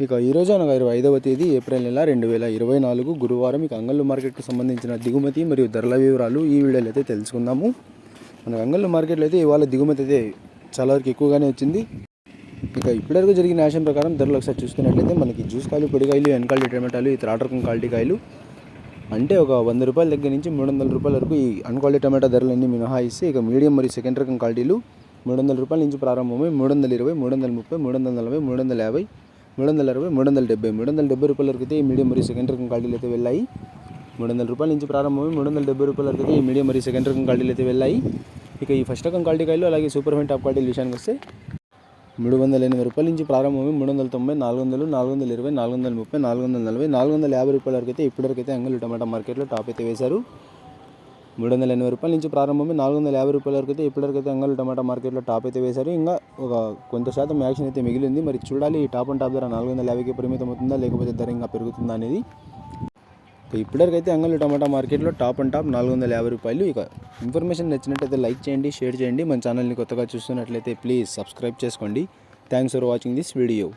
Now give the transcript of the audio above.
ఇక ఈరోజు అనగా 25వ తేదీ ఏప్రిల్ నెల 2024 గురువారం. ఇక అంగళ్ళు మార్కెట్కి సంబంధించిన దిగుమతి మరియు ధరల వివరాలు ఈ వీడియోలో అయితే తెలుసుకుందాము. మన అంగళ్ళు మార్కెట్లో అయితే ఇవాళ దిగుమతి అయితే చాలా వరకు ఎక్కువగానే వచ్చింది. ఇక ఇప్పటివరకు జరిగిన యాక్షన్ ప్రకారం ధరలు ఒకసారి చూసుకున్నట్లయితే మనకి జ్యూస్ కాయలు, పొడి కాయలు, ఎన్కాల్టీ టమాటాలు, ఈ థర్డ్ రకం క్వాలిటీ కాయలు అంటే ఒక 100 రూపాయల దగ్గర నుంచి 300 రూపాయల వరకు ఈ అన్క్వాలిటీ టమాటా ధరలన్నీ మినహాయిస్తే ఇక మీడియం మరియు సెకండ్ రకం క్వాలిటీలు 300 రూపాయల నుంచి ప్రారంభమై 320, 330, 340, 350, 360, 370, 370 రూపాయల వరకు అయితే ఈ మీడియం మరియు సెకండ్ రకం క్వాలిటీలు అయితే వెళ్ళాయి. 300 రూపాయల నుంచి ప్రారంభమై 370 రూపాయల వరకు అయితే ఈ మీడియం మరియు సెకండ్ రకం క్వాలిటీలు అయితే వెళ్ళాయి. ఇక ఈ ఫస్ట్ రకం క్వాలిటీ కాయలు అలాగే సూపర్ ఫైన్ టాప్ క్వాలిటీ విషయానికి వస్తే 380 రూపాయల నుంచి ప్రారంభమై 390, 400, 420, 430, 440, 450 రూపాయల వరకు అయితే ఇప్పటివరకు అయితే అంగళ్ళు టమాటా మార్కెట్లో టాప్ అయితే వేశారు. 380 రూపాయల నుంచి ప్రారంభమై 450 రూపాయల వరకు అయితే ఇప్పటివరకు అయితే అంగళ్ళు టమాటా మార్కెట్లో టాప్ అయితే వేశారు. ఇంకా ఒక కొంత శాతం యాక్షన్ అయితే మిగిలింది. మరి చూడాలి ఈ టాప్ అండ్ టాప్ ధర 450కి పరిమితం అవుతుందా లేకపోతే ధర ఇంకా పెరుగుతుందా అనేది. ఇప్పటివరకు అయితే అంగళ్ళు టమాటా మార్కెట్లో టాప్ అండ్ టాప్ 450 రూపాయలు. ఇక ఇన్ఫర్మేషన్ నచ్చినట్లయితే లైక్ చేయండి, షేర్ చేయండి. మన ఛానల్ని కొత్తగా చూస్తున్నట్లయితే ప్లీజ్ సబ్స్క్రైబ్ చేసుకోండి. Thanks for watching this video.